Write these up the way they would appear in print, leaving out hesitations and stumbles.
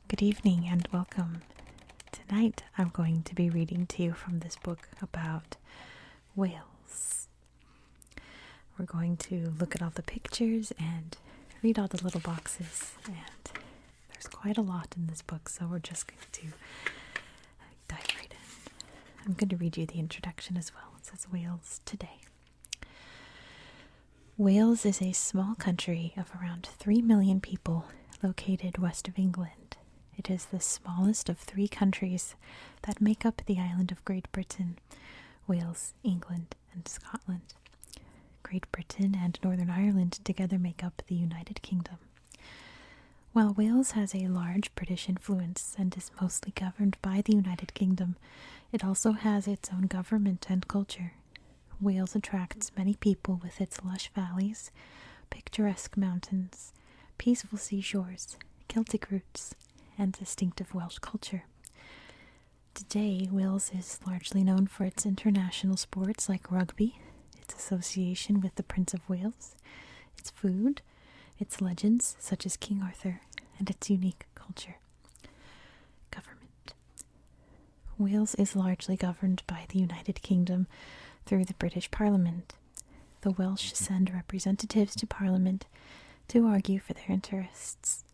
Good evening and welcome. Tonight I'm going to be reading to you from this book about whales. We're going to look at all the pictures and read all the little boxes, and there's quite a lot in this book, so we're just going to dive right in. I'm going to read you the introduction as well. It says Wales today. Wales is a small country of around 3 million people located west of England. It is the smallest of 3 countries that make up the island of Great Britain: Wales, England, and Scotland. Great Britain and Northern Ireland together make up the United Kingdom. While Wales has a large British influence and is mostly governed by the United Kingdom, it also has its own government and culture. Wales attracts many people with its lush valleys, picturesque mountains, peaceful seashores, Celtic roots, and distinctive Welsh culture. Today, Wales is largely known for its international sports like rugby, its association with the Prince of Wales, its food, its legends such as King Arthur, and its unique culture. Government. Wales is largely governed by the United Kingdom through the British Parliament. The Welsh send representatives to Parliament to argue for their interests.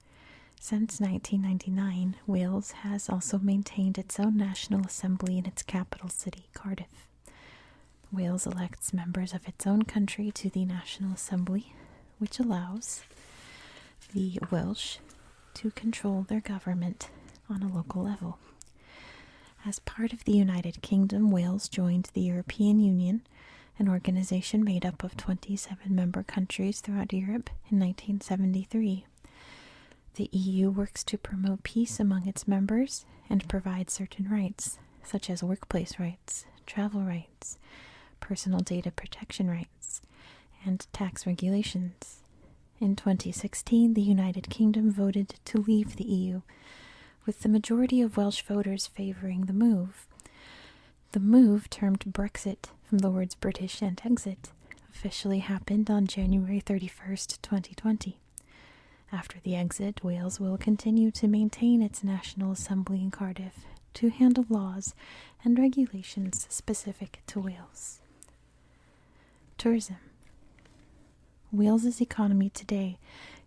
Since 1999, Wales has also maintained its own National Assembly in its capital city, Cardiff. Wales elects members of its own country to the National Assembly, which allows the Welsh to control their government on a local level. As part of the United Kingdom, Wales joined the European Union, an organization made up of 27 member countries throughout Europe, in 1973. The EU works to promote peace among its members and provide certain rights, such as workplace rights, travel rights, personal data protection rights, and tax regulations. In 2016, the United Kingdom voted to leave the EU, with the majority of Welsh voters favouring the move. The move, termed Brexit from the words British and exit, officially happened on January 31st, 2020. After the exit, Wales will continue to maintain its National Assembly in Cardiff to handle laws and regulations specific to Wales. Tourism. Wales's economy today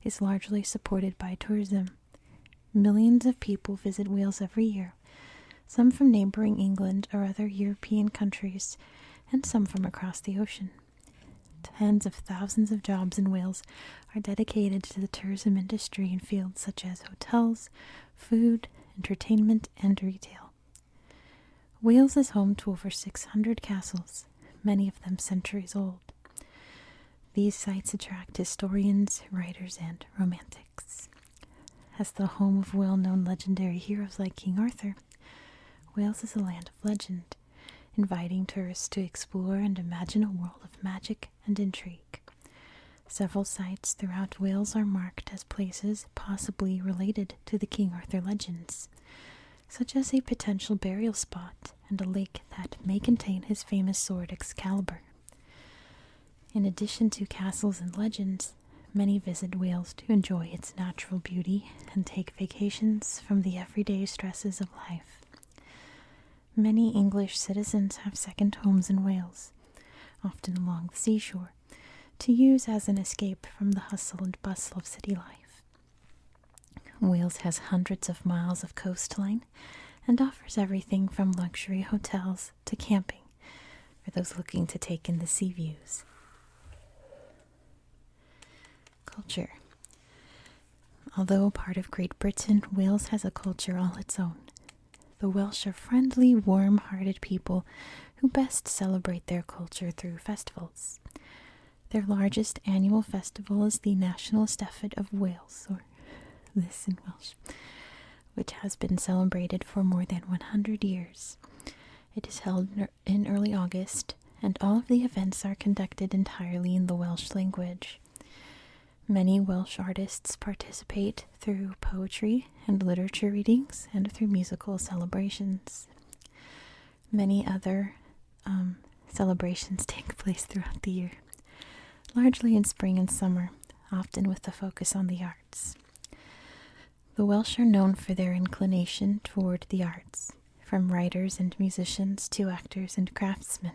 is largely supported by tourism. Millions of people visit Wales every year, some from neighboring England or other European countries, and some from across the ocean. Tens of thousands of jobs in Wales are dedicated to the tourism industry in fields such as hotels, food, entertainment, and retail. Wales is home to over 600 castles, many of them centuries old. These sites attract historians, writers, and romantics. As the home of well-known legendary heroes like King Arthur, Wales is a land of legend, inviting tourists to explore and imagine a world of magic and intrigue. Several sites throughout Wales are marked as places possibly related to the King Arthur legends, such as a potential burial spot and a lake that may contain his famous sword Excalibur. In addition to castles and legends, many visit Wales to enjoy its natural beauty and take vacations from the everyday stresses of life. Many English citizens have second homes in Wales, often along the seashore, to use as an escape from the hustle and bustle of city life. Wales has hundreds of miles of coastline and offers everything from luxury hotels to camping for those looking to take in the sea views. Culture. Although part of Great Britain, Wales has a culture all its own. The Welsh are friendly, warm-hearted people who best celebrate their culture through festivals. Their largest annual festival is the National Eisteddfod of Wales, or this in Welsh, which has been celebrated for more than 100 years. It is held in early August, and all of the events are conducted entirely in the Welsh language. Many Welsh artists participate through poetry and literature readings and through musical celebrations. Many other celebrations take place throughout the year, largely in spring and summer, often with a focus on the arts. The Welsh are known for their inclination toward the arts, from writers and musicians to actors and craftsmen.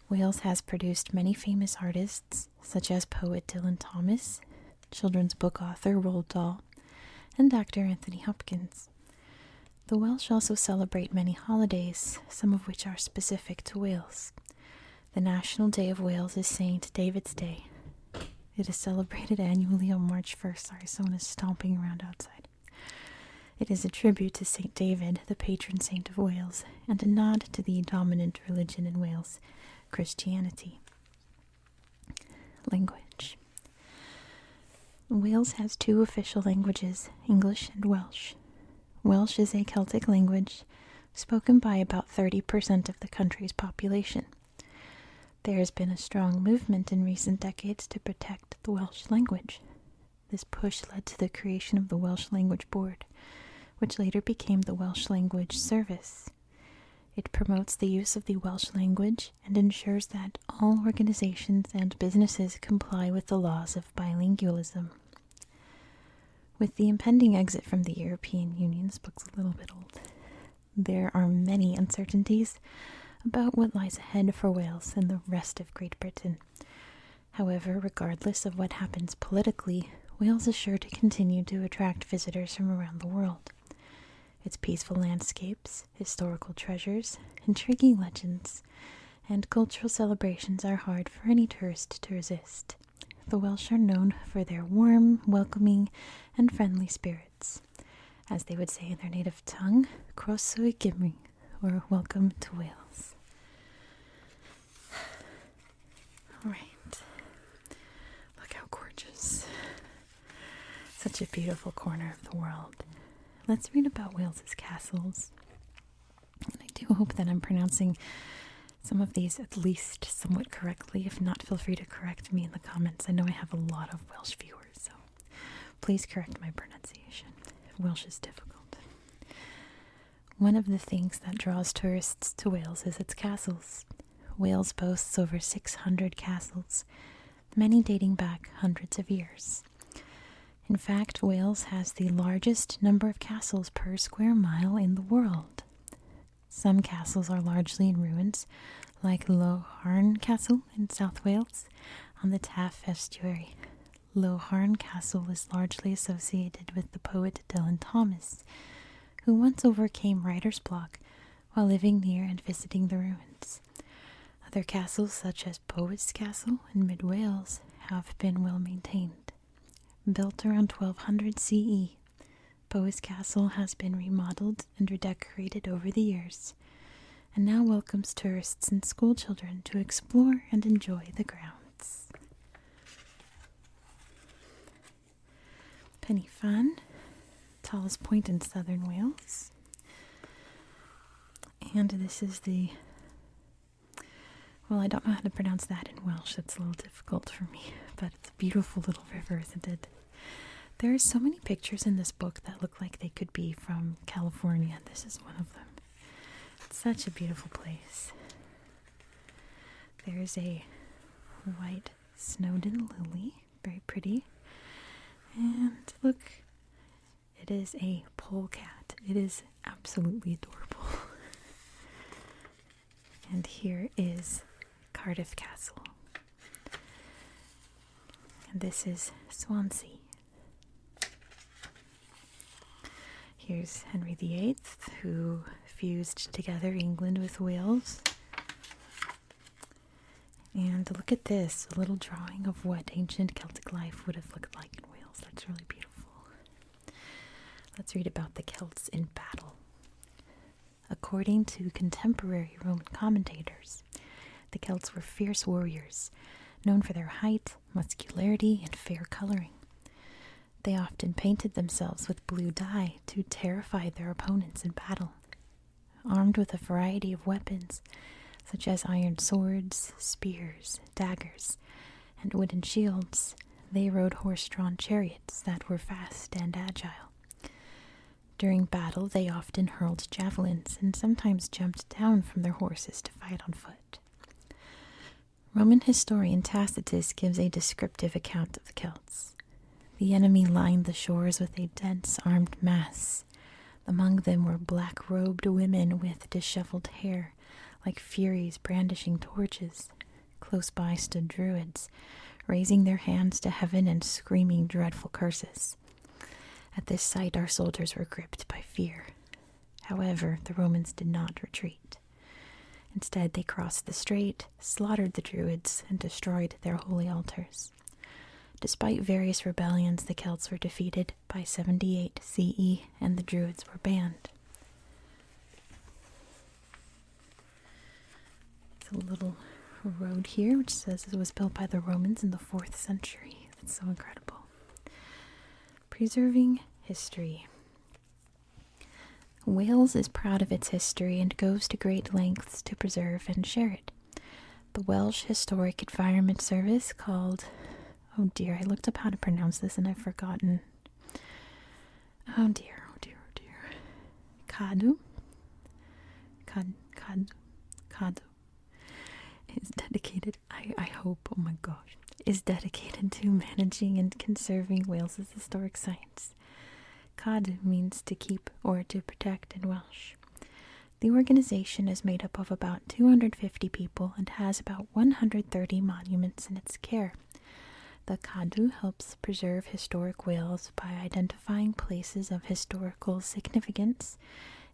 Wales has produced many famous artists, such as poet Dylan Thomas, children's book author Roald Dahl, and actor Anthony Hopkins. The Welsh also celebrate many holidays, some of which are specific to Wales. The National Day of Wales is St. David's Day. It is celebrated annually on March 1st. Sorry, someone is stomping around outside. It is a tribute to St. David, the patron saint of Wales, and a nod to the dominant religion in Wales, Christianity. Language. Wales has two official languages, English and Welsh. Welsh is a Celtic language spoken by about 30% of the country's population. There has been a strong movement in recent decades to protect the Welsh language. This push led to the creation of the Welsh Language Board, which later became the Welsh Language Service. It promotes the use of the Welsh language and ensures that all organizations and businesses comply with the laws of bilingualism. With the impending exit from the European Union, this book's a little bit old, there are many uncertainties about what lies ahead for Wales and the rest of Great Britain. However, regardless of what happens politically, Wales is sure to continue to attract visitors from around the world. Its peaceful landscapes, historical treasures, intriguing legends, and cultural celebrations are hard for any tourist to resist. The Welsh are known for their warm, welcoming, and friendly spirits. As they would say in their native tongue, Croeso I Gymru, or welcome to Wales. Alright. Look how gorgeous. Such a beautiful corner of the world. Let's read about Wales's castles. And I do hope that I'm pronouncing some of these at least somewhat correctly. If not, feel free to correct me in the comments. I know I have a lot of Welsh viewers, so please correct my pronunciation. Welsh is difficult. One of the things that draws tourists to Wales is its castles. Wales boasts over 600 castles, many dating back hundreds of years. In fact, Wales has the largest number of castles per square mile in the world. Some castles are largely in ruins, like Lough Harn Castle in South Wales on the Taff Estuary. Lough Harn Castle is largely associated with the poet Dylan Thomas, who once overcame writer's block while living near and visiting the ruins. Other castles, such as Powys Castle in mid-Wales, have been well maintained. Built around 1200 CE, Powys Castle has been remodeled and redecorated over the years, and now welcomes tourists and schoolchildren to explore and enjoy the grounds. Pen y Fan, tallest point in southern Wales. And this is well, I don't know how to pronounce that in Welsh. It's a little difficult for me, but it's a beautiful little river, isn't it? There are so many pictures in this book that look like they could be from California. This is one of them. It's such a beautiful place. There's a white Snowdon lily, very pretty. And look, it is a polecat. It is absolutely adorable. And here is Cardiff Castle. And this is Swansea. Here's Henry VIII, who fused together England with Wales. And look at this, a little drawing of what ancient Celtic life would have looked like in Wales. That's really beautiful. Let's read about the Celts in battle. According to contemporary Roman commentators, the Celts were fierce warriors, known for their height, muscularity, and fair coloring. They often painted themselves with blue dye to terrify their opponents in battle. Armed with a variety of weapons, such as iron swords, spears, daggers, and wooden shields, they rode horse-drawn chariots that were fast and agile. During battle, they often hurled javelins and sometimes jumped down from their horses to fight on foot. Roman historian Tacitus gives a descriptive account of the Celts. The enemy lined the shores with a dense armed mass. Among them were black-robed women with disheveled hair, like furies brandishing torches. Close by stood druids, raising their hands to heaven and screaming dreadful curses. At this sight, our soldiers were gripped by fear. However, the Romans did not retreat. Instead, they crossed the strait, slaughtered the druids, and destroyed their holy altars. Despite various rebellions, the Celts were defeated by 78 CE, and the druids were banned. There's a little road here which says it was built by the Romans in the 4th century. That's so incredible. Preserving history. Wales is proud of its history and goes to great lengths to preserve and share it. The Welsh Historic Environment Service called... Oh dear, I looked up how to pronounce this and I've forgotten. Oh dear. Cadw is dedicated, I hope, oh my gosh, is dedicated to managing and conserving Wales's historic sites. Cadw means to keep or to protect in Welsh. The organization is made up of about 250 people and has about 130 monuments in its care. The Cadw helps preserve historic Wales by identifying places of historical significance,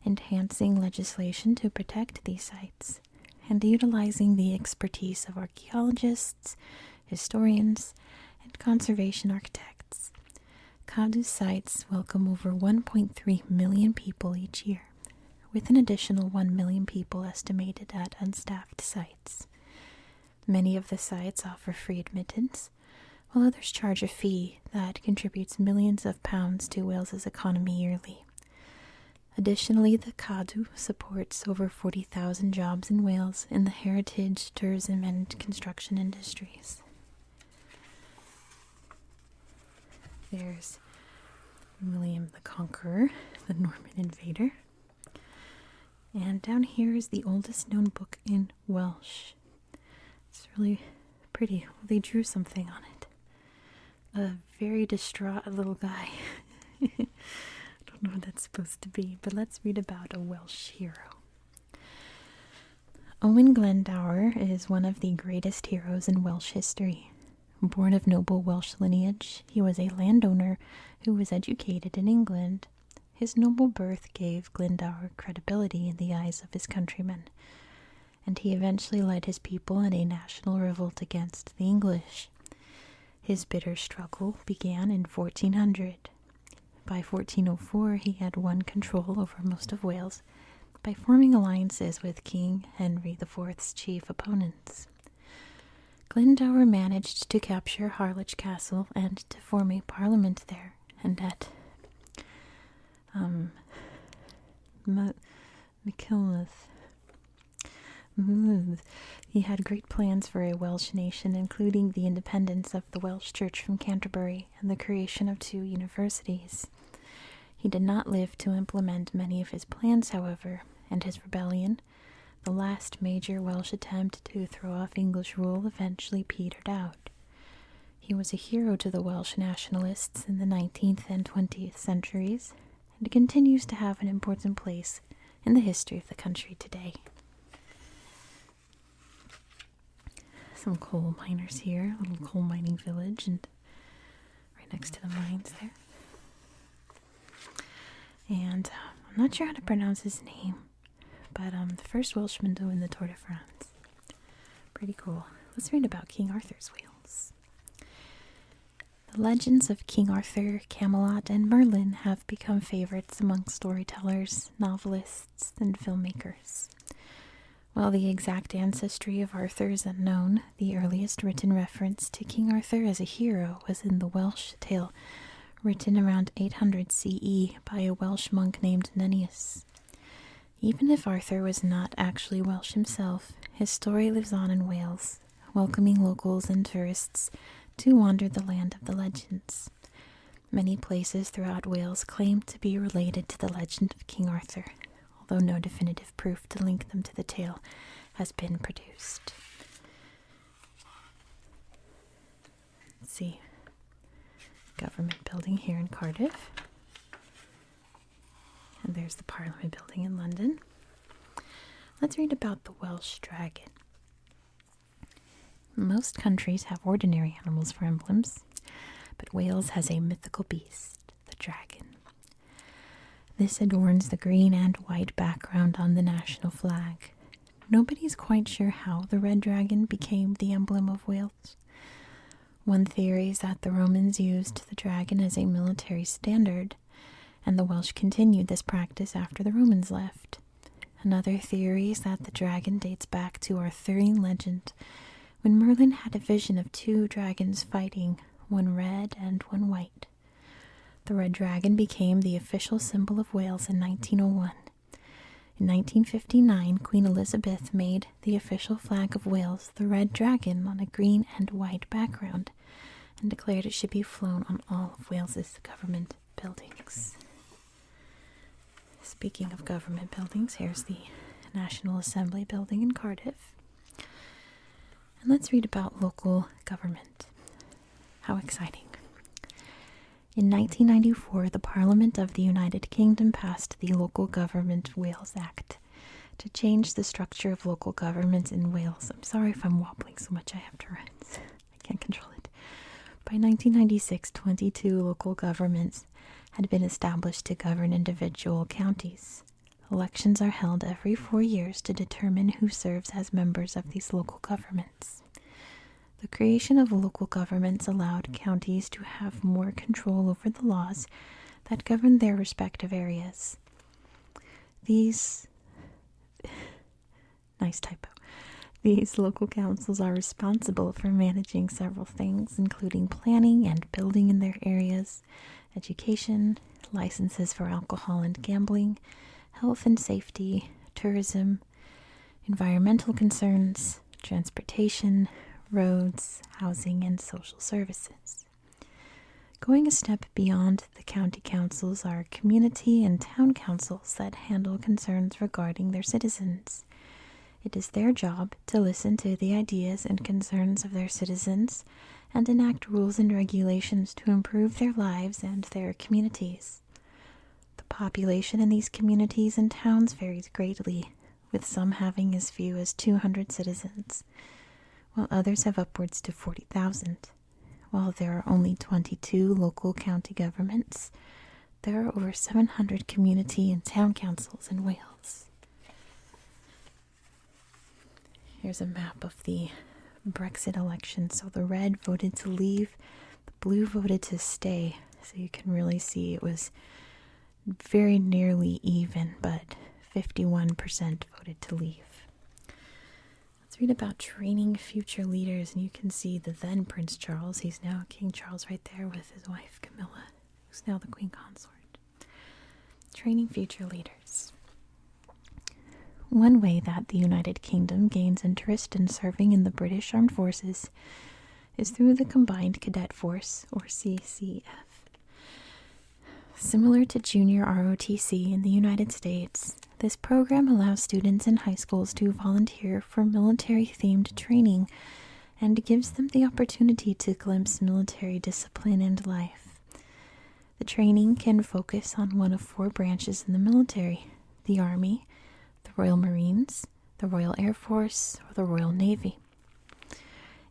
enhancing legislation to protect these sites, and utilizing the expertise of archaeologists, historians, and conservation architects. Cadw sites welcome over 1.3 million people each year, with an additional 1 million people estimated at unstaffed sites. Many of the sites offer free admittance, while others charge a fee that contributes millions of pounds to Wales's economy yearly. Additionally, the Cadw supports over 40,000 jobs in Wales in the heritage, tourism, and construction industries. There's William the Conqueror, the Norman invader. And down here is the oldest known book in Welsh. It's really pretty. They drew something on it. A very distraught little guy. I don't know what that's supposed to be, but let's read about a Welsh hero. Owen Glendower is one of the greatest heroes in Welsh history. Born of noble Welsh lineage, he was a landowner who was educated in England. His noble birth gave Glendower credibility in the eyes of his countrymen, and he eventually led his people in a national revolt against the English. His bitter struggle began in 1400. By 1404, he had won control over most of Wales by forming alliances with King Henry IV's chief opponents. Glendower managed to capture Harlech Castle and to form a parliament there, and at Michaelmas. He had great plans for a Welsh nation, including the independence of the Welsh Church from Canterbury and the creation of 2 universities. He did not live to implement many of his plans, however, and his rebellion, the last major Welsh attempt to throw off English rule, eventually petered out. He was a hero to the Welsh nationalists in the 19th and 20th centuries, and continues to have an important place in the history of the country today. Some coal miners here, a little coal mining village, and right next to the mines there. And I'm not sure how to pronounce his name, but the first Welshman to win the Tour de France. Pretty cool. Let's read about King Arthur's Wales. The legends of King Arthur, Camelot, and Merlin have become favorites among storytellers, novelists, and filmmakers. While the exact ancestry of Arthur is unknown, the earliest written reference to King Arthur as a hero was in the Welsh tale, written around 800 CE by a Welsh monk named Nennius. Even if Arthur was not actually Welsh himself, his story lives on in Wales, welcoming locals and tourists to wander the land of the legends. Many places throughout Wales claim to be related to the legend of King Arthur, although no definitive proof to link them to the tale has been produced. Let's see. government building here in Cardiff. And there's the Parliament building in London. Let's read about the Welsh dragon. Most countries have ordinary animals for emblems, but Wales has a mythical beast, the dragon. This adorns the green and white background on the national flag. Nobody's quite sure how the red dragon became the emblem of Wales. One theory is that the Romans used the dragon as a military standard, and the Welsh continued this practice after the Romans left. Another theory is that the dragon dates back to Arthurian legend, when Merlin had a vision of two dragons fighting, one red and one white. The red dragon became the official symbol of Wales in 1901. In 1959, Queen Elizabeth made the official flag of Wales the red dragon on a green and white background and declared it should be flown on all of Wales's government buildings. Speaking of government buildings, here's the National Assembly building in Cardiff. And let's read about local government. How exciting. In 1994, the Parliament of the United Kingdom passed the Local Government Wales Act to change the structure of local government in Wales. I'm sorry if I'm wobbling so much, I have Tourette's. I can't control it. By 1996, 22 local governments had been established to govern individual counties. Elections are held every 4 years to determine who serves as members of these local governments. The creation of local governments allowed counties to have more control over the laws that govern their respective areas. These local councils are responsible for managing several things, including planning and building in their areas, education, licenses for alcohol and gambling, health and safety, tourism, environmental concerns, transportation, roads, housing, and social services. Going a step beyond the county councils are community and town councils that handle concerns regarding their citizens. It is their job to listen to the ideas and concerns of their citizens and enact rules and regulations to improve their lives and their communities. The population in these communities and towns varies greatly, with some having as few as 200 citizens, while others have upwards to 40,000. While there are only 22 local county governments, there are over 700 community and town councils in Wales. Here's a map of the Brexit election. So the red voted to leave, the blue voted to stay. So you can really see it was very nearly even, but 51% voted to leave. Let's read about training future leaders, and you can see the then Prince Charles. He's now King Charles right there with his wife Camilla, who's now the Queen Consort. Training future leaders. One way that the United Kingdom gains interest in serving in the British Armed Forces is through the Combined Cadet Force, or CCF. Similar to junior ROTC in the United States, this program allows students in high schools to volunteer for military-themed training and gives them the opportunity to glimpse military discipline and life. The training can focus on one of 4 branches in the military: the Army, the Royal Marines, the Royal Air Force, or the Royal Navy.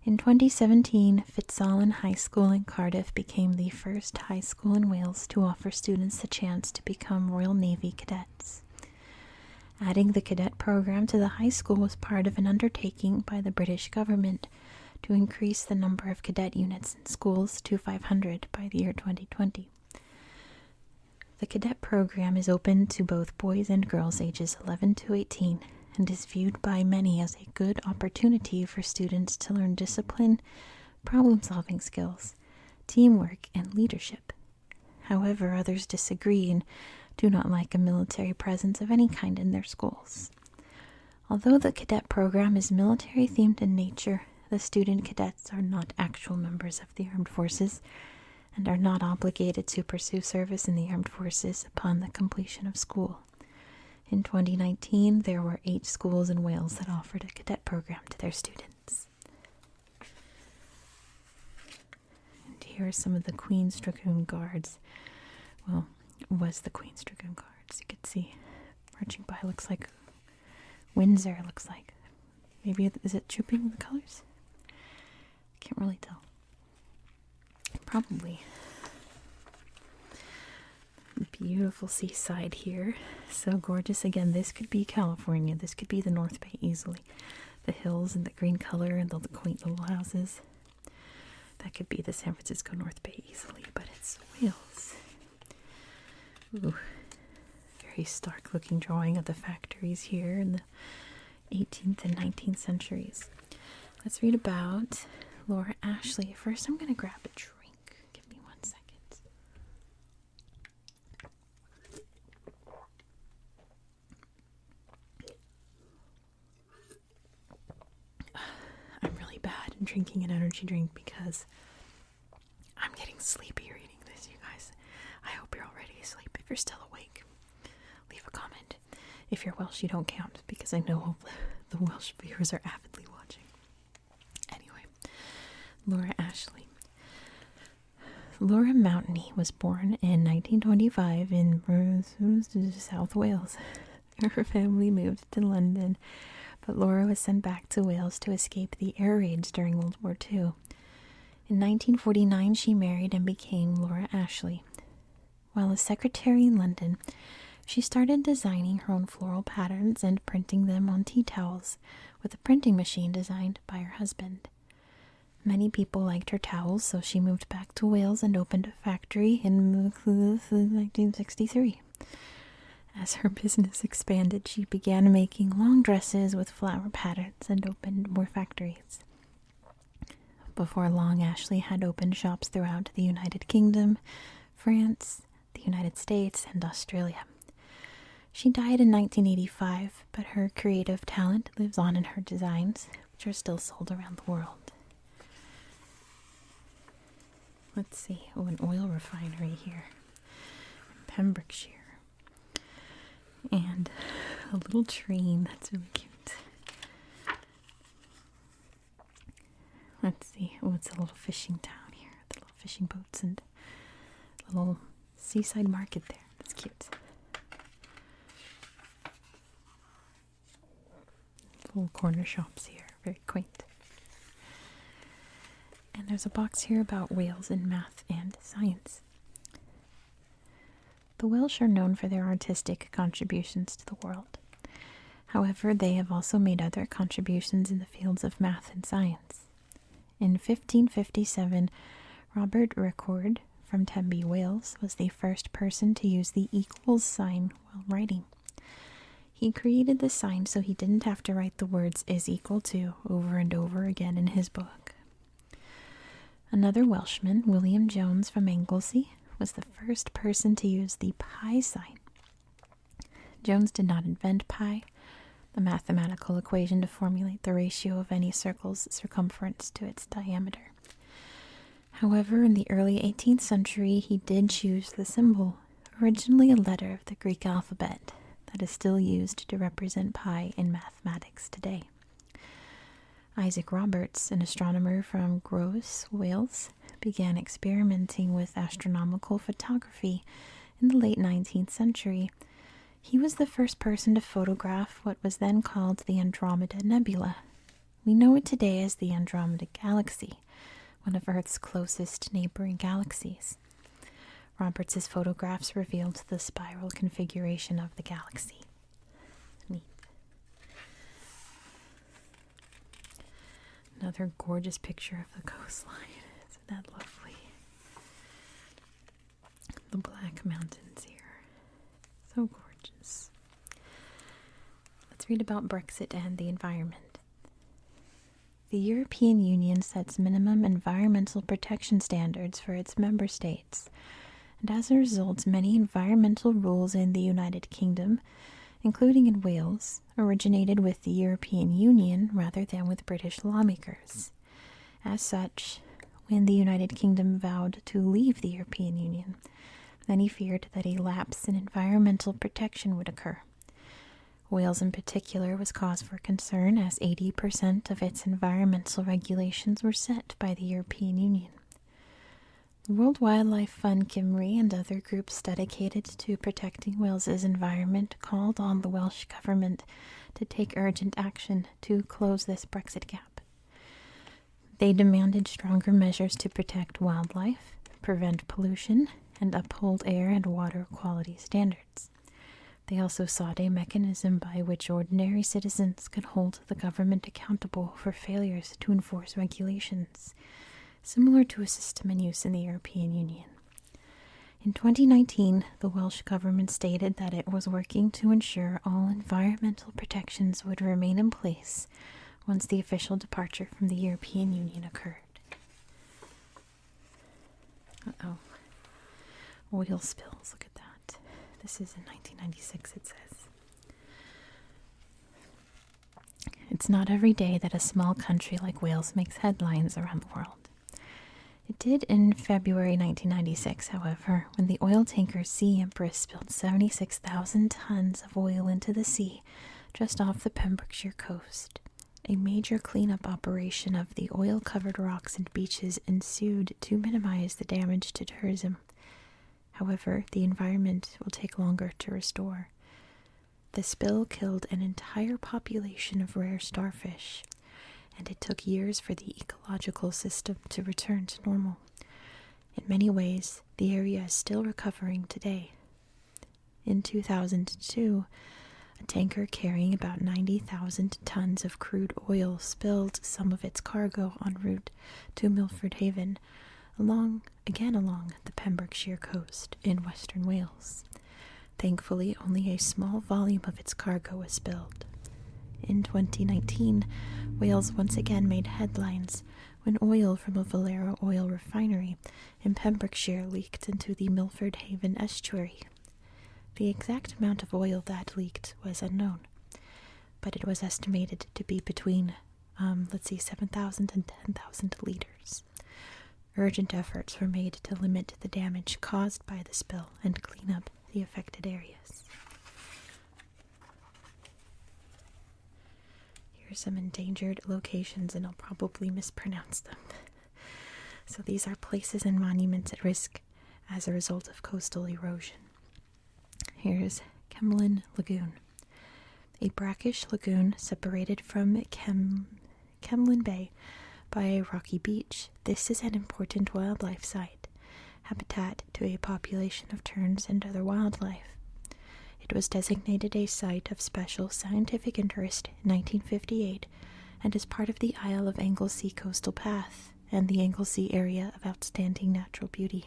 In 2017, Fitzallen High School in Cardiff became the first high school in Wales to offer students the chance to become Royal Navy cadets. Adding the cadet program to the high school was part of an undertaking by the British government to increase the number of cadet units in schools to 500 by the year 2020. The cadet program is open to both boys and girls ages 11 to 18 and is viewed by many as a good opportunity for students to learn discipline, problem-solving skills, teamwork, and leadership. However, others disagree and do not like a military presence of any kind in their schools. Although the cadet program is military-themed in nature, the student cadets are not actual members of the armed forces and are not obligated to pursue service in the armed forces upon the completion of school. In 2019, there were 8 schools in Wales that offered a cadet program to their students. And here are some of the Queen's Dragoon Guards. Well, it was the Queen's Dragoon Guards. You could see marching by. Looks like Windsor, looks like. Maybe, is it Trooping with the Colors? Can't really tell. Probably. Beautiful seaside here. So gorgeous. Again, this could be California. This could be the North Bay easily. The hills and the green color and all the quaint little houses. That could be the San Francisco North Bay easily, but it's Wales. Ooh, very stark looking drawing of the factories here in the 18th and 19th centuries. Let's read about Laura Ashley. First, I'm going to grab a drink. Give me 1 second. I'm really bad in drinking an energy drink because I'm getting sleepy reading this, you guys. I hope you're already asleep. If you're still awake, leave a comment. If you're Welsh, you don't count because I know all the Welsh viewers are avidly watching. Anyway, Laura Ashley. Laura Mountney was born in 1925 in South Wales. Her family moved to London, but Laura was sent back to Wales to escape the air raids during World War II. In 1949, she married and became Laura Ashley. While a secretary in London, she started designing her own floral patterns and printing them on tea towels with a printing machine designed by her husband. Many people liked her towels, so she moved back to Wales and opened a factory in 1963. As her business expanded, she began making long dresses with flower patterns and opened more factories. Before long, Ashley had opened shops throughout the United Kingdom, France, the United States, and Australia. She died in 1985, but her creative talent lives on in her designs, which are still sold around the world. Let's see. Oh, an oil refinery here in Pembrokeshire. And a little train. That's really cute. Let's see. Oh, it's a little fishing town here. The little fishing boats and a little seaside market there. That's cute. Little corner shops here. Very quaint. And there's a box here about Wales in math and science. The Welsh are known for their artistic contributions to the world. However, they have also made other contributions in the fields of math and science. In 1557, Robert Record from Tenby, Wales, was the first person to use the equals sign while writing. He created the sign so he didn't have to write the words is equal to over and over again in his book. Another Welshman, William Jones from Anglesey, was the first person to use the pi sign. Jones did not invent pi, the mathematical equation to formulate the ratio of any circle's circumference to its diameter. However, in the early 18th century, he did choose the symbol, originally a letter of the Greek alphabet, that is still used to represent pi in mathematics today. Isaac Roberts, an astronomer from Groes, Wales, began experimenting with astronomical photography in the late 19th century. He was the first person to photograph what was then called the Andromeda Nebula. We know it today as the Andromeda Galaxy, one of Earth's closest neighboring galaxies. Roberts's photographs revealed the spiral configuration of the galaxy. Neat. Another gorgeous picture of the coastline. Isn't that lovely? The Black Mountains here. So gorgeous. Let's read about Brexit and the environment. The European Union sets minimum environmental protection standards for its member states, and as a result, many environmental rules in the United Kingdom, including in Wales, originated with the European Union rather than with British lawmakers. As such, when the United Kingdom vowed to leave the European Union, many feared that a lapse in environmental protection would occur. Wales in particular was cause for concern as 80% of its environmental regulations were set by the European Union. The World Wildlife Fund Cymru and other groups dedicated to protecting Wales's environment called on the Welsh government to take urgent action to close this Brexit gap. They demanded stronger measures to protect wildlife, prevent pollution, and uphold air and water quality standards. They also sought a mechanism by which ordinary citizens could hold the government accountable for failures to enforce regulations, similar to a system in use in the European Union. In 2019, the Welsh government stated that it was working to ensure all environmental protections would remain in place once the official departure from the European Union occurred. Uh-oh. Oil spills, look at that. This is in 1996, it says. It's not every day that a small country like Wales makes headlines around the world. It did in February 1996, however, when the oil tanker Sea Empress spilled 76,000 tons of oil into the sea just off the Pembrokeshire coast. A major cleanup operation of the oil-covered rocks and beaches ensued to minimize the damage to tourism. However, the environment will take longer to restore. The spill killed an entire population of rare starfish, and it took years for the ecological system to return to normal. In many ways, the area is still recovering today. In 2002, a tanker carrying about 90,000 tons of crude oil spilled some of its cargo en route to Milford Haven, along the Pembrokeshire coast in western Wales. Thankfully, only a small volume of its cargo was spilled. In 2019, Wales once again made headlines when oil from a Valero oil refinery in Pembrokeshire leaked into the Milford Haven estuary. The exact amount of oil that leaked was unknown, but it was estimated to be between 7,000 and 10,000 liters. Urgent efforts were made to limit the damage caused by the spill and clean up the affected areas. Here are some endangered locations, and I'll probably mispronounce them. So these are places and monuments at risk as a result of coastal erosion. Here's Kemlyn Lagoon, a brackish lagoon separated from Kemlyn Bay by a rocky beach. This is an important wildlife site, habitat to a population of terns and other wildlife. It was designated a Site of Special Scientific Interest in 1958 and is part of the Isle of Anglesey Coastal Path and the Anglesey Area of Outstanding Natural Beauty.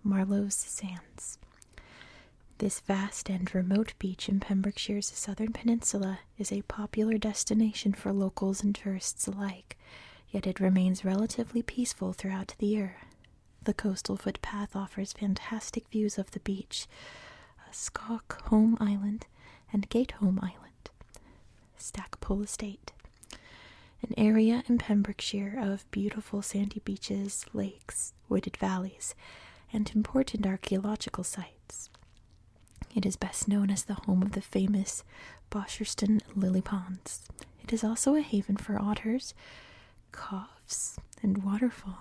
Marlowe's Sands. This vast and remote beach in Pembrokeshire's southern peninsula is a popular destination for locals and tourists alike, yet it remains relatively peaceful throughout the year. The coastal footpath offers fantastic views of the beach, Stockholm Island and Gatholm Island, Stackpole Estate, an area in Pembrokeshire of beautiful sandy beaches, lakes, wooded valleys, and important archaeological sites. It is best known as the home of the famous Bosherston lily ponds. It is also a haven for otters, calves, and waterfowl.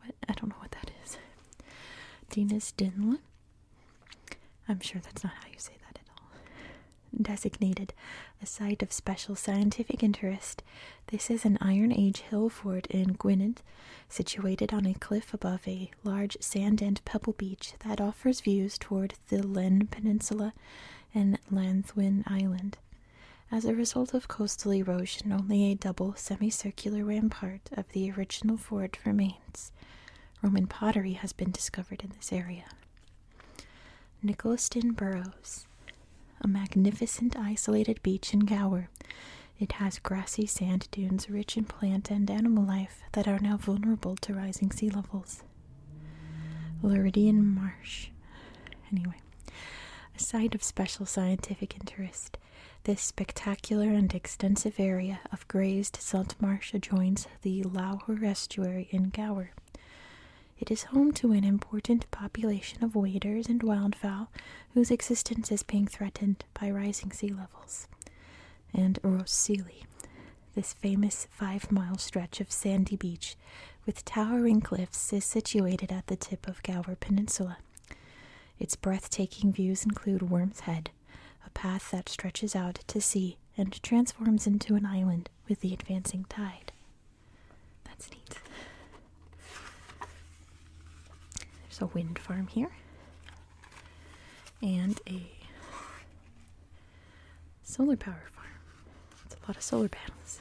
What? I don't know what that is. Dinas Dinle. I'm sure that's not how you say that at all. Designated a Site of Special Scientific Interest, this is an Iron Age hill fort in Gwynedd, situated on a cliff above a large sand and pebble beach that offers views toward the Len Peninsula and Llanthwyn Island. As a result of coastal erosion, only a double semicircular rampart of the original fort remains. Roman pottery has been discovered in this area. Nicholaston Burrows, a magnificent isolated beach in Gower. It has grassy sand dunes rich in plant and animal life that are now vulnerable to rising sea levels. Luridian Marsh. Anyway, a Site of Special Scientific Interest. This spectacular and extensive area of grazed salt marsh adjoins the Lowher estuary in Gower. It is home to an important population of waders and wildfowl whose existence is being threatened by rising sea levels. And Rossili, This famous 5-mile stretch of sandy beach with towering cliffs is situated at the tip of Gower Peninsula. Its breathtaking views include Worm's Head, a path that stretches out to sea and transforms into an island with the advancing tide. That's neat. There's a wind farm here and a solar power farm. It's a lot of solar panels.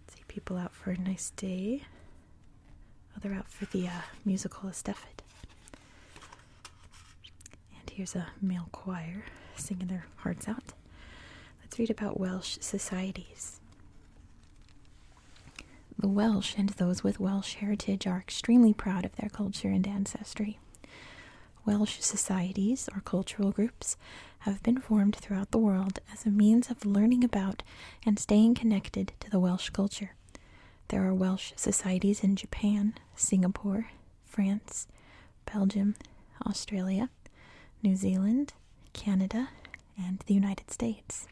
See people out for a nice day. Oh, they're out for the musical Estafette. And here's a male choir singing their hearts out. Let's read about Welsh societies. The Welsh and those with Welsh heritage are extremely proud of their culture and ancestry. Welsh societies, or cultural groups, have been formed throughout the world as a means of learning about and staying connected to the Welsh culture. There are Welsh societies in Japan, Singapore, France, Belgium, Australia, New Zealand, Canada, and the United States.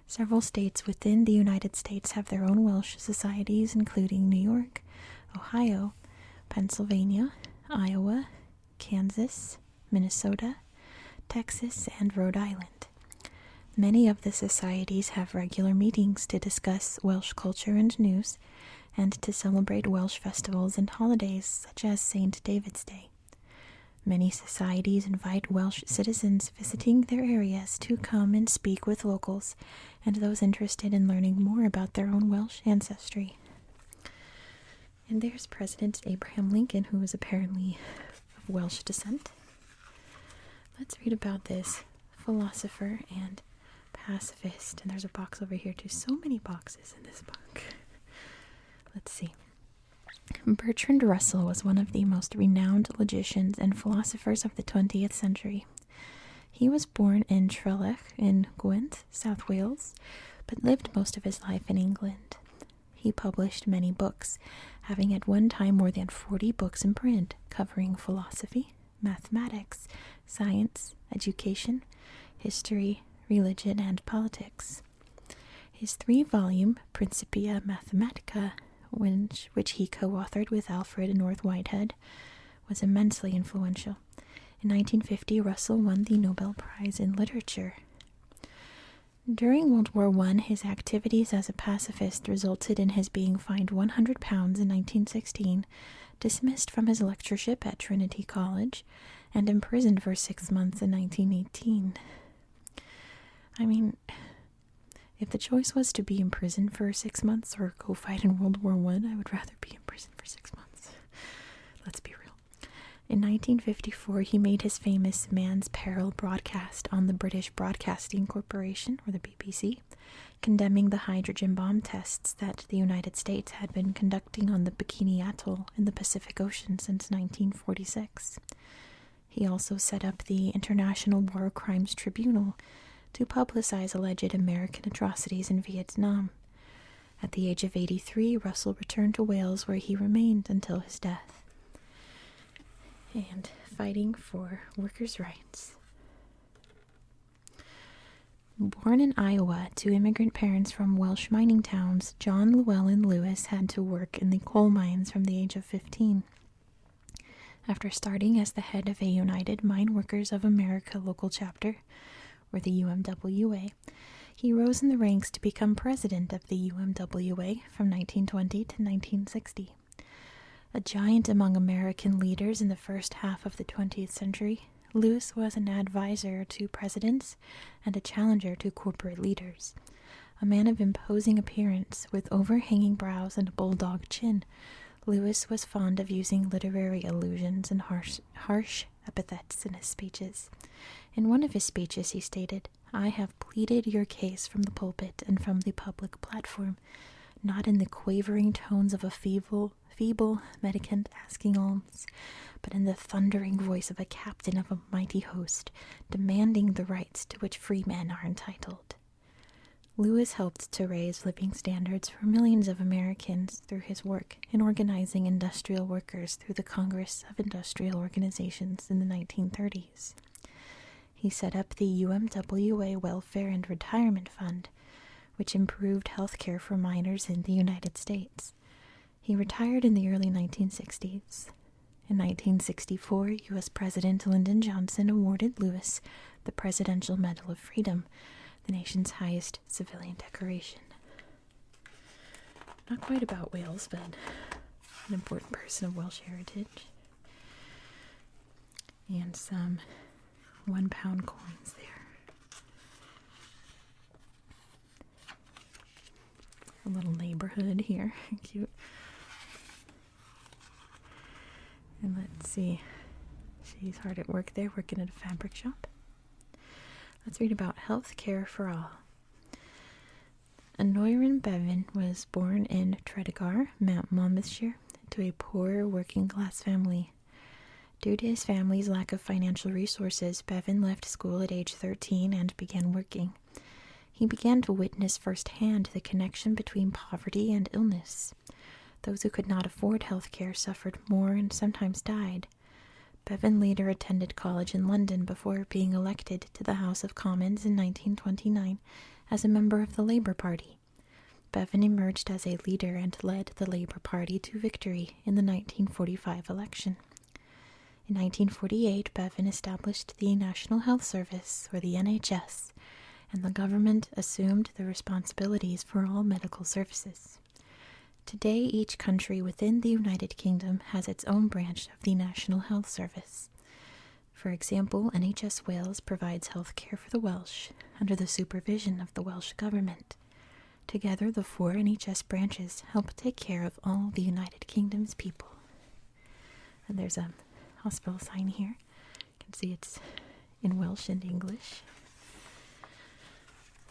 Several states within the United States have their own Welsh societies, including New York, Ohio, Pennsylvania, Iowa, Kansas, Minnesota, Texas, and Rhode Island. Many of the societies have regular meetings to discuss Welsh culture and news, and to celebrate Welsh festivals and holidays such as St. David's Day. Many societies invite Welsh citizens visiting their areas to come and speak with locals and those interested in learning more about their own Welsh ancestry. And there's President Abraham Lincoln, who is apparently of Welsh descent. Let's read about this philosopher and pacifist. And there's a box over here too. So many boxes in this book. Let's see. Bertrand Russell was one of the most renowned logicians and philosophers of the 20th century. He was born in Trelech in Gwent, South Wales, but lived most of his life in England. He published many books, having at one time more than 40 books in print, covering philosophy, mathematics, science, education, history, religion, and politics. His 3-volume Principia Mathematica, which he co-authored with Alfred North Whitehead, was immensely influential. In 1950, Russell won the Nobel Prize in Literature. During World War I, his activities as a pacifist resulted in his being fined £100 in 1916, dismissed from his lectureship at Trinity College, and imprisoned for 6 months in 1918. I mean, if the choice was to be in prison for 6 months or go fight in World War I would rather be in prison for 6 months. Let's be real. In 1954, he made his famous Man's Peril broadcast on the British Broadcasting Corporation, or the BBC, condemning the hydrogen bomb tests that the United States had been conducting on the Bikini Atoll in the Pacific Ocean since 1946. He also set up the International War Crimes Tribunal to publicize alleged American atrocities in Vietnam. At the age of 83, Russell returned to Wales, where he remained until his death. And fighting for workers' rights. Born in Iowa to immigrant parents from Welsh mining towns, John Llewellyn Lewis had to work in the coal mines from the age of 15. After starting as the head of a United Mine Workers of America local chapter, or the UMWA, he rose in the ranks to become president of the UMWA from 1920 to 1960. A giant among American leaders in the first half of the 20th century, Lewis was an advisor to presidents and a challenger to corporate leaders. A man of imposing appearance, with overhanging brows and a bulldog chin, Lewis was fond of using literary allusions and harsh epithets in his speeches. In one of his speeches he stated, "I have pleaded your case from the pulpit and from the public platform, not in the quavering tones of a feeble mendicant asking alms, but in the thundering voice of a captain of a mighty host, demanding the rights to which free men are entitled." Lewis helped to raise living standards for millions of Americans through his work in organizing industrial workers through the Congress of Industrial Organizations in the 1930s. He set up the UMWA Welfare and Retirement Fund, which improved health care for minors in the United States. He retired in the early 1960s. In 1964, U.S. President Lyndon Johnson awarded Lewis the Presidential Medal of Freedom, the nation's highest civilian decoration. Not quite about Wales, but an important person of Welsh heritage. And some 1 pound coins there. A little neighborhood here. Cute. And let's see. She's hard at work there, working at a fabric shop. Let's read about health care for all. Aneurin Bevan was born in Tredegar, Monmouthshire, to a poor working-class family. Due to his family's lack of financial resources, Bevan left school at age 13 and began working. He began to witness firsthand the connection between poverty and illness. Those who could not afford health care suffered more and sometimes died. Bevan later attended college in London before being elected to the House of Commons in 1929 as a member of the Labour Party. Bevan emerged as a leader and led the Labour Party to victory in the 1945 election. In 1948, Bevan established the National Health Service, or the NHS, and the government assumed the responsibilities for all medical services. Today, each country within the United Kingdom has its own branch of the National Health Service. For example, NHS Wales provides health care for the Welsh under the supervision of the Welsh Government. Together, the 4 NHS branches help take care of all the United Kingdom's people. And there's a hospital sign here. You can see it's in Welsh and English.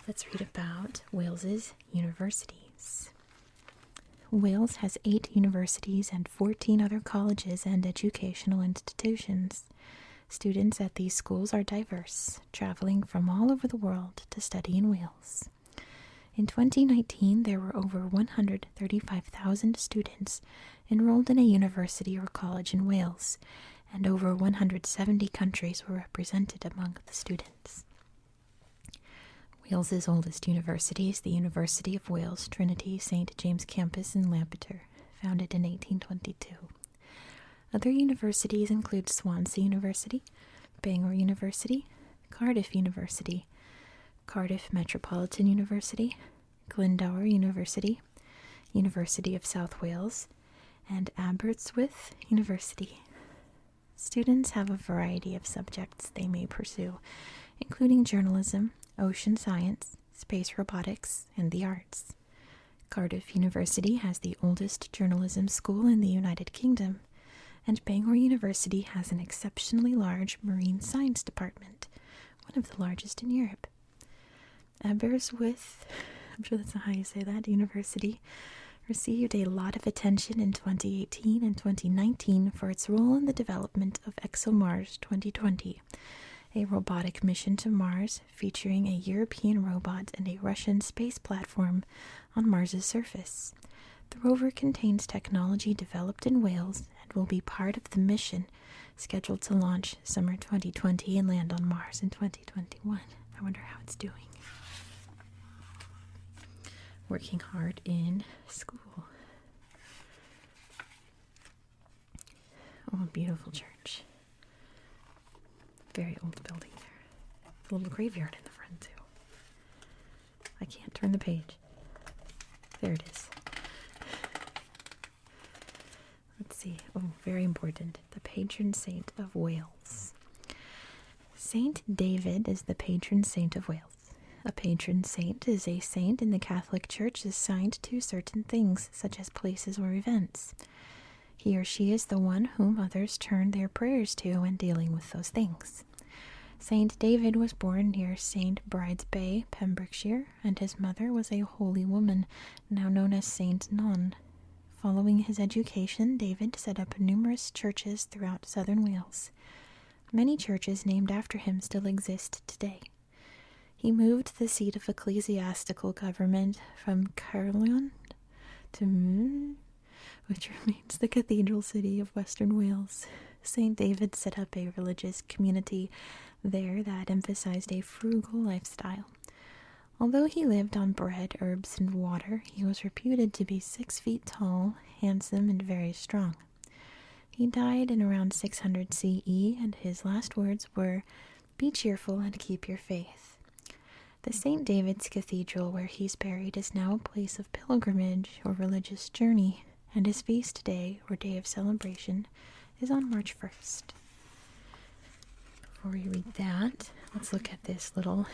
Let's read about Wales's universities. Wales has 8 universities and 14 other colleges and educational institutions. Students at these schools are diverse, traveling from all over the world to study in Wales. In 2019, there were over 135,000 students enrolled in a university or college in Wales, and over 170 countries were represented among the students. Wales's oldest university is the University of Wales Trinity St. James Campus in Lampeter, founded in 1822. Other universities include Swansea University, Bangor University, Cardiff University, Cardiff Metropolitan University, Glendower University, University of South Wales, and Aberystwyth University. Students have a variety of subjects they may pursue, including journalism, ocean science, space robotics, and the arts. Cardiff University has the oldest journalism school in the United Kingdom, and Bangor University has an exceptionally large marine science department, one of the largest in Europe. Aberystwyth, I'm sure that's not how you say that, University, received a lot of attention in 2018 and 2019 for its role in the development of ExoMars 2020, a robotic mission to Mars featuring a European robot and a Russian space platform on Mars's surface. The rover contains technology developed in Wales and will be part of the mission, scheduled to launch summer 2020 and land on Mars in 2021. I wonder how it's doing. Working hard in school. Oh, a beautiful church. Very old building there. A little graveyard in the front, too. I can't turn the page. There it is. Let's see. Oh, very important. The patron saint of Wales. Saint David is the patron saint of Wales. A patron saint is a saint in the Catholic Church assigned to certain things, such as places or events. He or she is the one whom others turn their prayers to when dealing with those things. Saint David was born near St. Bride's Bay, Pembrokeshire, and his mother was a holy woman, now known as Saint Non. Following his education, David set up numerous churches throughout southern Wales. Many churches named after him still exist today. He moved the seat of ecclesiastical government from Caerleon to which remains the cathedral city of Western Wales. St. David set up a religious community there that emphasized a frugal lifestyle. Although he lived on bread, herbs, and water, he was reputed to be 6 feet tall, handsome, and very strong. He died in around 600 CE, and his last words were, "Be cheerful and keep your faith." The St. David's Cathedral, where he's buried, is now a place of pilgrimage or religious journey, and his feast day, or day of celebration, is on March 1st. Before we read that, let's look at this little,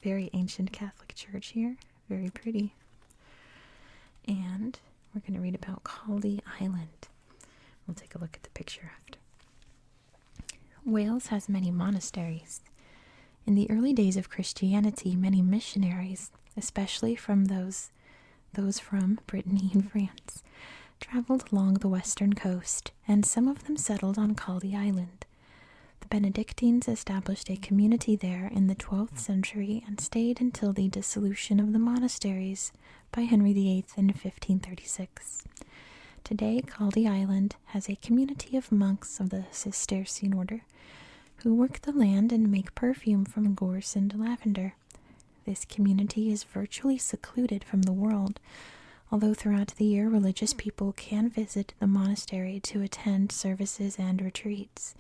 very ancient Catholic church here. Very pretty. And we're going to read about Caldy Island. We'll take a look at the picture after. Wales has many monasteries. In the early days of Christianity, many missionaries, especially from those from Brittany and France, traveled along the western coast, and some of them settled on Caldy Island. The Benedictines established a community there in the 12th century and stayed until the dissolution of the monasteries by Henry VIII in 1536. Today, Caldy Island has a community of monks of the Cistercian order who work the land and make perfume from gorse and lavender. This community is virtually secluded from the world, although throughout the year religious people can visit the monastery to attend services and retreats.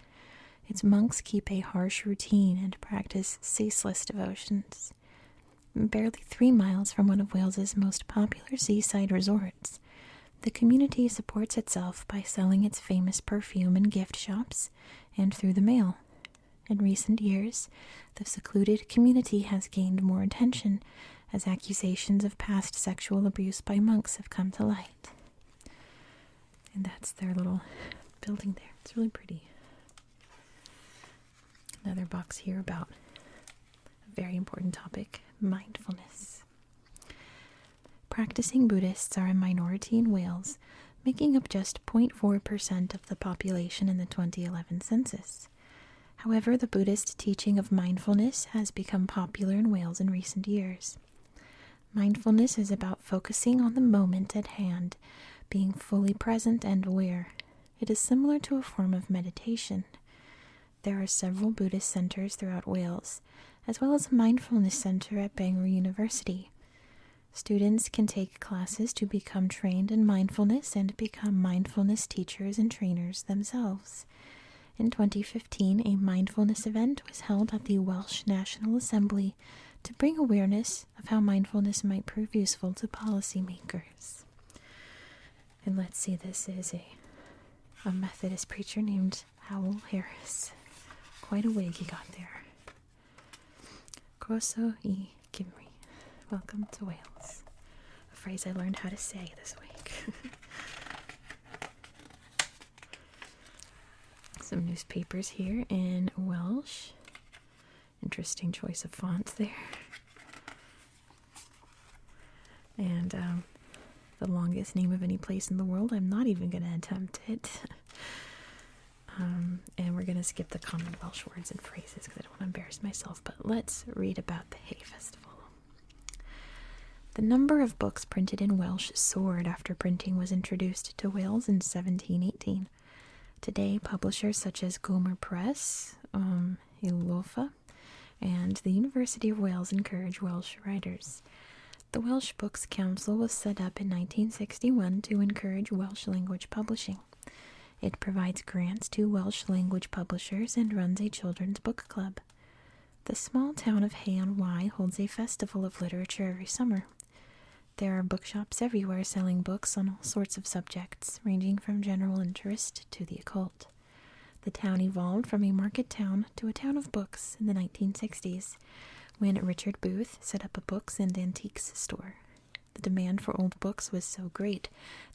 Its monks keep a harsh routine and practice ceaseless devotions. Barely 3 miles from one of Wales's most popular seaside resorts, the community supports itself by selling its famous perfume in gift shops and through the mail. In recent years, the secluded community has gained more attention as accusations of past sexual abuse by monks have come to light. And that's their little building there. It's really pretty. Another box here about a very important topic, mindfulness. Practicing Buddhists are a minority in Wales, making up just 0.4% of the population in the 2011 census. However, the Buddhist teaching of mindfulness has become popular in Wales in recent years. Mindfulness is about focusing on the moment at hand, being fully present and aware. It is similar to a form of meditation. There are several Buddhist centers throughout Wales, as well as a mindfulness center at Bangor University. Students can take classes to become trained in mindfulness and become mindfulness teachers and trainers themselves. In 2015, a mindfulness event was held at the Welsh National Assembly to bring awareness of how mindfulness might prove useful to policymakers. And let's see, this is a Methodist preacher named Howell Harris. Quite a wig he got there. Croeso I Gymru. Welcome to Wales. A phrase I learned how to say this week. Some newspapers here in Welsh. Interesting choice of fonts there. And the longest name of any place in the world. I'm not even going to attempt it. And we're going to skip the common Welsh words and phrases because I don't want to embarrass myself. But let's read about the Hay Festival. The number of books printed in Welsh soared after printing was introduced to Wales in 1718. Today, publishers such as Gomer Press, Ilofa, and the University of Wales encourage Welsh writers. The Welsh Books Council was set up in 1961 to encourage Welsh language publishing. It provides grants to Welsh language publishers and runs a children's book club. The small town of Hay-on-Wye holds a festival of literature every summer. There are bookshops everywhere selling books on all sorts of subjects, ranging from general interest to the occult. The town evolved from a market town to a town of books in the 1960s, when Richard Booth set up a books and antiques store. The demand for old books was so great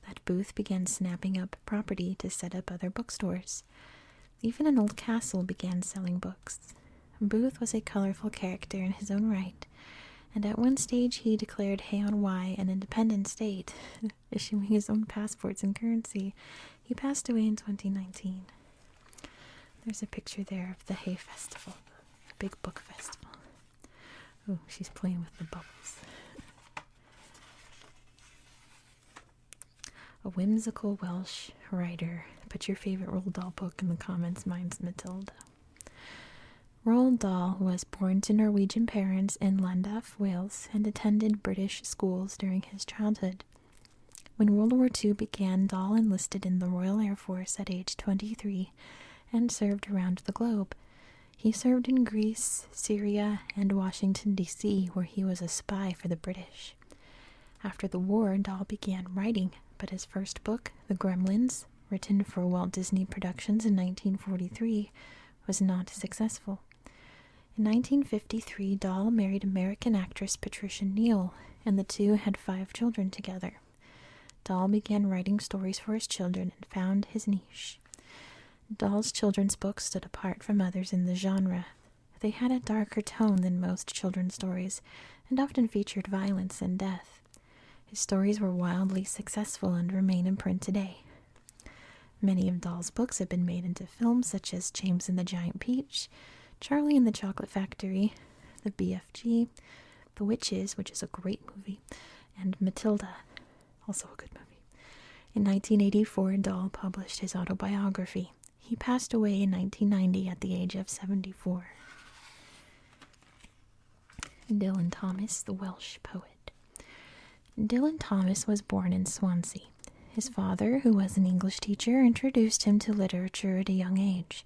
that Booth began snapping up property to set up other bookstores. Even an old castle began selling books. Booth was a colorful character in his own right, and at one stage he declared Hay-on-Wye an independent state, issuing his own passports and currency. He passed away in 2019. There's a picture there of the Hay Festival, a big book festival. Oh, she's playing with the bubbles. A whimsical Welsh writer. Put your favorite Roald Dahl book in the comments. Mine's Matilda. Roald Dahl was born to Norwegian parents in Llandaff, Wales, and attended British schools during his childhood. When World War II began, Dahl enlisted in the Royal Air Force at age 23 and served around the globe. He served in Greece, Syria, and Washington, D.C., where he was a spy for the British. After the war, Dahl began writing, but his first book, The Gremlins, written for Walt Disney Productions in 1943, was not successful. In 1953, Dahl married American actress Patricia Neal, and the two had 5 children together. Dahl began writing stories for his children and found his niche. Dahl's children's books stood apart from others in the genre. They had a darker tone than most children's stories and often featured violence and death. His stories were wildly successful and remain in print today. Many of Dahl's books have been made into films such as James and the Giant Peach, Charlie and the Chocolate Factory, The BFG, The Witches, which is a great movie, and Matilda, also a good movie. In 1984, Dahl published his autobiography. He passed away in 1990 at the age of 74. Dylan Thomas, the Welsh poet. Dylan Thomas was born in Swansea. His father, who was an English teacher, introduced him to literature at a young age.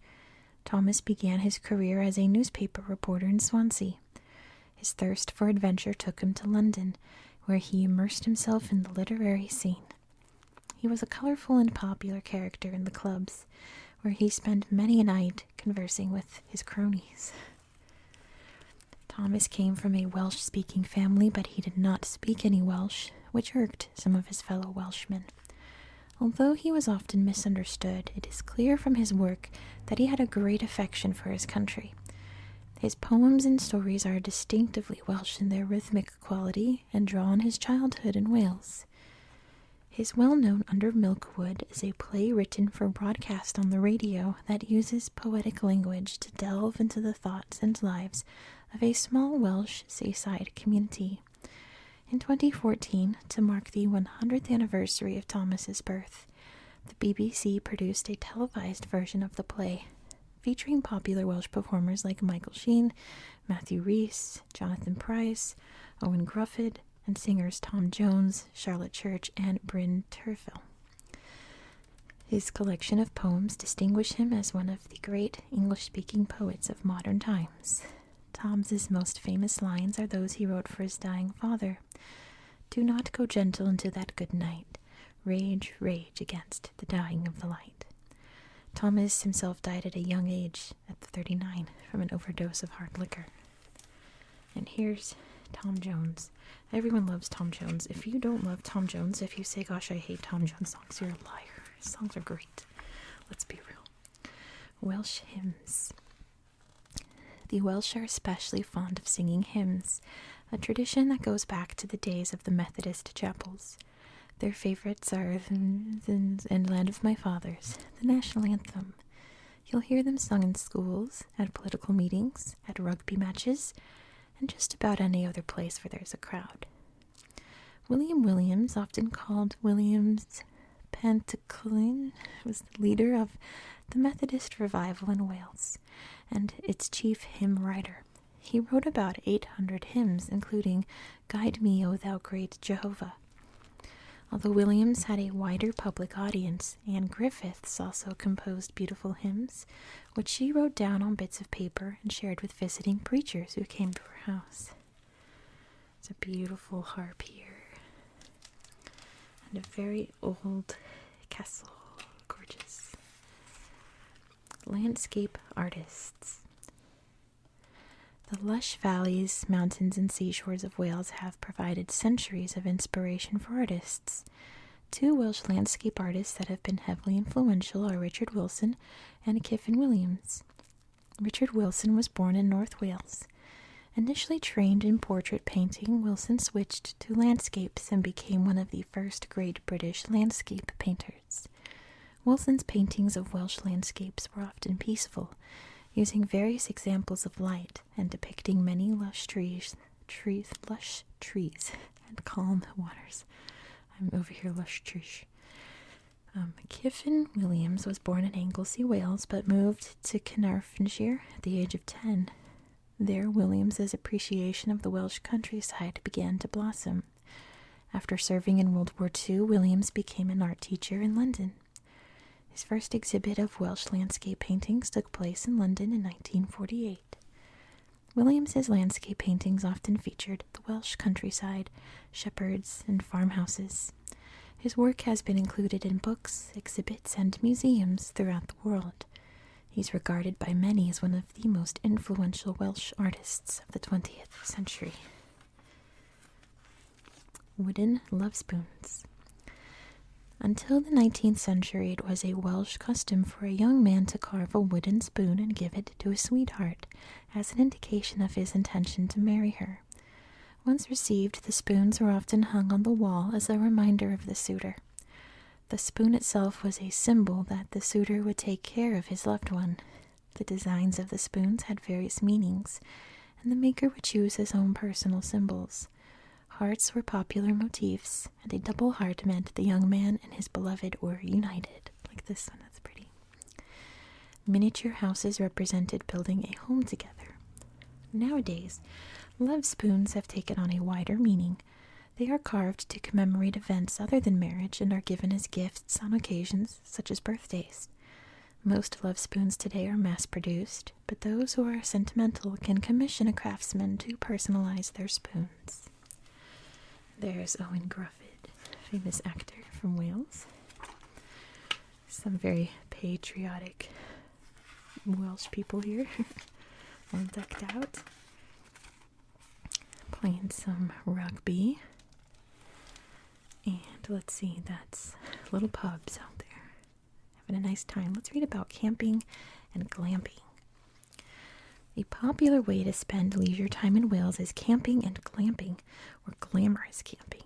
Thomas began his career as a newspaper reporter in Swansea. His thirst for adventure took him to London, where he immersed himself in the literary scene. He was a colorful and popular character in the clubs, where he spent many a night conversing with his cronies. Thomas came from a Welsh-speaking family, but he did not speak any Welsh, which irked some of his fellow Welshmen. Although he was often misunderstood, it is clear from his work that he had a great affection for his country. His poems and stories are distinctively Welsh in their rhythmic quality and draw on his childhood in Wales. His well-known Under Milkwood is a play written for broadcast on the radio that uses poetic language to delve into the thoughts and lives of a small Welsh seaside community. In 2014, to mark the 100th anniversary of Thomas's birth, the BBC produced a televised version of the play, featuring popular Welsh performers like Michael Sheen, Matthew Rhys, Jonathan Pryce, Owen Gruffydd, and singers Tom Jones, Charlotte Church, and Bryn Terfel. His collection of poems distinguish him as one of the great English-speaking poets of modern times. Tom's most famous lines are those he wrote for his dying father. "Do not go gentle into that good night. Rage, rage against the dying of the light." Thomas himself died at a young age, at 39, from an overdose of hard liquor. And here's Tom Jones. Everyone loves Tom Jones. If you don't love Tom Jones, if you say, "Gosh, I hate Tom Jones songs," you're a liar. His songs are great. Let's be real. Welsh hymns. The Welsh are especially fond of singing hymns, a tradition that goes back to the days of the Methodist chapels. Their favorites are and Land of My Fathers, the national anthem. You'll hear them sung in schools, at political meetings, at rugby matches, and just about any other place where there's a crowd. William Williams, often called Williams Pantaclin, was the leader of the Methodist revival in Wales and its chief hymn writer. He wrote about 800 hymns, including "Guide Me, O Thou Great Jehovah." Although Williams had a wider public audience, Anne Griffiths also composed beautiful hymns, which she wrote down on bits of paper and shared with visiting preachers who came to her house. It's a beautiful harp here, and a very old castle. Gorgeous. Landscape artists. The lush valleys, mountains, and seashores of Wales have provided centuries of inspiration for artists. Two Welsh landscape artists that have been heavily influential are Richard Wilson and Kyffin Williams. Richard Wilson was born in North Wales. Initially trained in portrait painting, Wilson switched to landscapes and became one of the first great British landscape painters. Wilson's paintings of Welsh landscapes were often peaceful, using various examples of light and depicting many lush trees, and calm waters. I'm over here, lush trees. Kiffin Williams was born in Anglesey, Wales, but moved to Carnarvonshire at the age of 10. There, Williams's appreciation of the Welsh countryside began to blossom. After serving in World War II, Williams became an art teacher in London. His first exhibit of Welsh landscape paintings took place in London in 1948. Williams's landscape paintings often featured the Welsh countryside, shepherds, and farmhouses. His work has been included in books, exhibits, and museums throughout the world. He's regarded by many as one of the most influential Welsh artists of the 20th century. Wooden love spoons. Until the 19th century, it was a Welsh custom for a young man to carve a wooden spoon and give it to his sweetheart, as an indication of his intention to marry her. Once received, the spoons were often hung on the wall as a reminder of the suitor. The spoon itself was a symbol that the suitor would take care of his loved one. The designs of the spoons had various meanings, and the maker would choose his own personal symbols. Hearts were popular motifs, and a double heart meant the young man and his beloved were united. Like this one, that's pretty. Miniature houses represented building a home together. Nowadays, love spoons have taken on a wider meaning. They are carved to commemorate events other than marriage and are given as gifts on occasions such as birthdays. Most love spoons today are mass-produced, but those who are sentimental can commission a craftsman to personalize their spoons. There's Owen Gruffydd, famous actor from Wales. Some very patriotic Welsh people here, all decked out. Playing some rugby. And let's see, that's little pubs out there. Having a nice time. Let's read about camping and glamping. A popular way to spend leisure time in Wales is camping and glamping, or glamorous camping.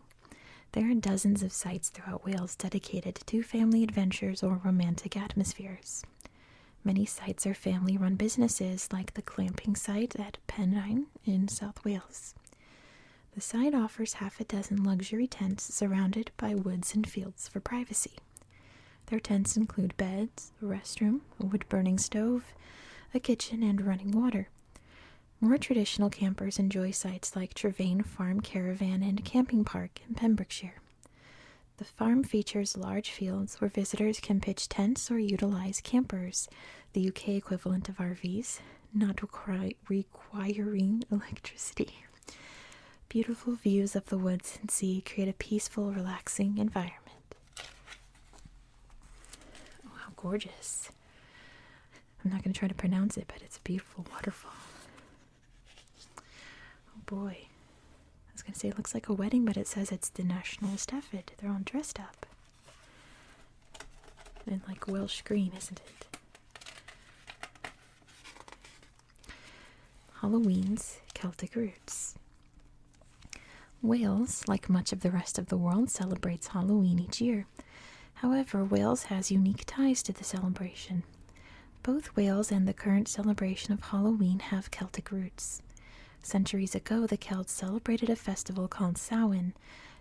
There are dozens of sites throughout Wales dedicated to family adventures or romantic atmospheres. Many sites are family-run businesses, like the glamping site at Pennine in South Wales. The site offers half a dozen luxury tents surrounded by woods and fields for privacy. Their tents include beds, a restroom, a wood-burning stove, a kitchen, and running water. More traditional campers enjoy sites like Trevane Farm Caravan and Camping Park in Pembrokeshire. The farm features large fields where visitors can pitch tents or utilize campers, the UK equivalent of RVs, not requiring electricity. Beautiful views of the woods and sea create a peaceful, relaxing environment. Oh, how gorgeous. I'm not going to try to pronounce it, but it's a beautiful waterfall. Oh boy. I was going to say it looks like a wedding, but it says it's the National Eisteddfod. They're all dressed up. In like Welsh green, isn't it? Halloween's Celtic roots. Wales, like much of the rest of the world, celebrates Halloween each year. However, Wales has unique ties to the celebration. Both Wales and the current celebration of Halloween have Celtic roots. Centuries ago, the Celts celebrated a festival called Samhain,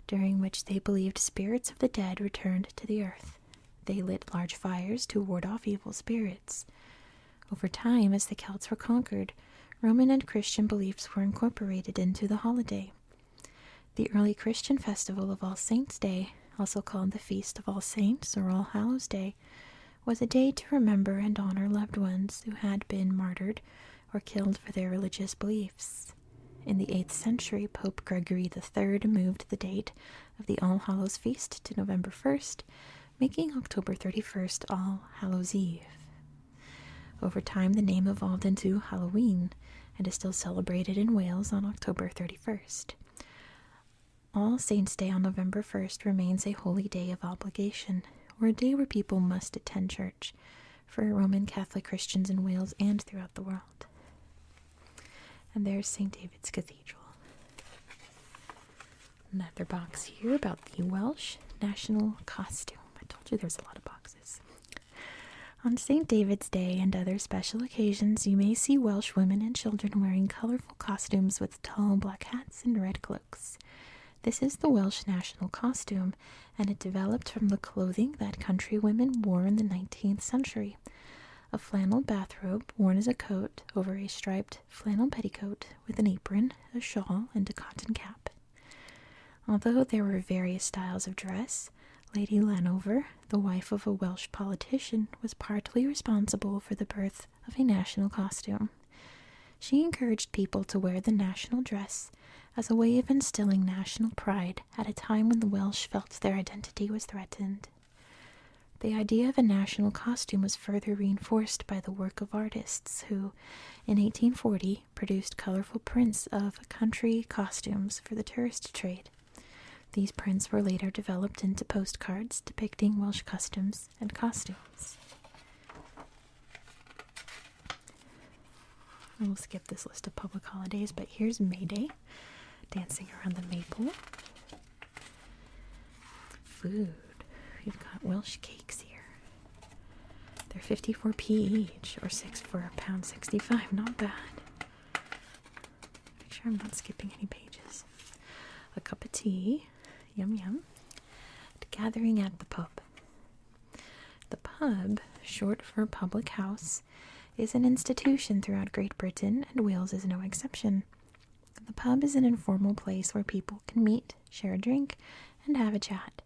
during which they believed spirits of the dead returned to the earth. They lit large fires to ward off evil spirits. Over time, as the Celts were conquered, Roman and Christian beliefs were incorporated into the holiday. The early Christian festival of All Saints' Day, also called the Feast of All Saints or All Hallows' Day, was a day to remember and honor loved ones who had been martyred or killed for their religious beliefs. In the 8th century, Pope Gregory III moved the date of the All Hallows Feast to November 1st, making October 31st All Hallows' Eve. Over time, the name evolved into Halloween and is still celebrated in Wales on October 31st. All Saints' Day on November 1st remains a holy day of obligation, or a day where people must attend church, for Roman Catholic Christians in Wales and throughout the world. And there's St. David's Cathedral. Another box here about the Welsh national costume. I told you there's a lot of boxes. On St. David's Day and other special occasions, you may see Welsh women and children wearing colorful costumes with tall black hats and red cloaks. This is the Welsh national costume, and it developed from the clothing that country women wore in the 19th century. A flannel bathrobe worn as a coat over a striped flannel petticoat with an apron, a shawl, and a cotton cap. Although there were various styles of dress, Lady Llanover, the wife of a Welsh politician, was partly responsible for the birth of a national costume. She encouraged people to wear the national dress as a way of instilling national pride at a time when the Welsh felt their identity was threatened. The idea of a national costume was further reinforced by the work of artists who, in 1840, produced colorful prints of country costumes for the tourist trade. These prints were later developed into postcards depicting Welsh customs and costumes. We'll skip this list of public holidays, but here's May Day, dancing around the maypole. Food. We've got Welsh cakes here. They're 54p each, or 6 for £1.65. Not bad. Make sure I'm not skipping any pages. A cup of tea. Yum yum. Gathering at the pub. The pub, short for public house, is an institution throughout Great Britain, and Wales is no exception. The pub is an informal place where people can meet, share a drink, and have a chat.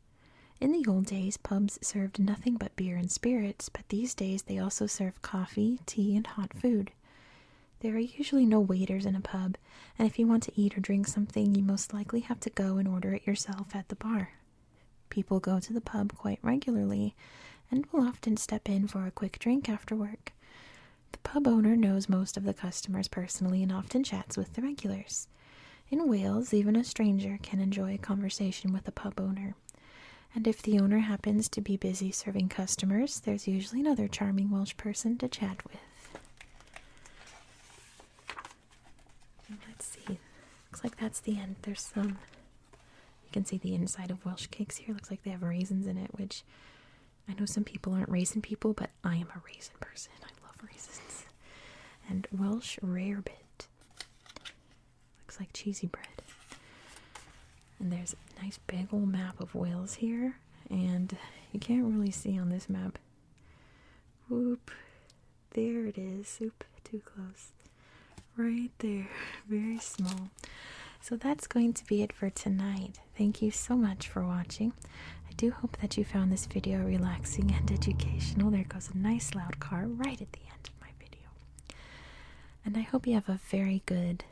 In the old days, pubs served nothing but beer and spirits, but these days they also serve coffee, tea, and hot food. There are usually no waiters in a pub, and if you want to eat or drink something, you most likely have to go and order it yourself at the bar. People go to the pub quite regularly, and will often step in for a quick drink after work. The pub owner knows most of the customers personally and often chats with the regulars. In Wales, even a stranger can enjoy a conversation with a pub owner. And if the owner happens to be busy serving customers, there's usually another charming Welsh person to chat with. Let's see. Looks like that's the end. There's some. You can see the inside of Welsh cakes here. Looks like they have raisins in it, which I know some people aren't raisin people, but I am a raisin person. I love raisins. And Welsh rarebit. Looks like cheesy bread. And there's a nice big old map of Wales here, and you can't really see on this map. Whoop. There it is. Oop, too close. Right there. Very small. So that's going to be it for tonight. Thank you so much for watching. I do hope that you found this video relaxing and educational. There goes a nice loud car right at the end of my video. And I hope you have a very good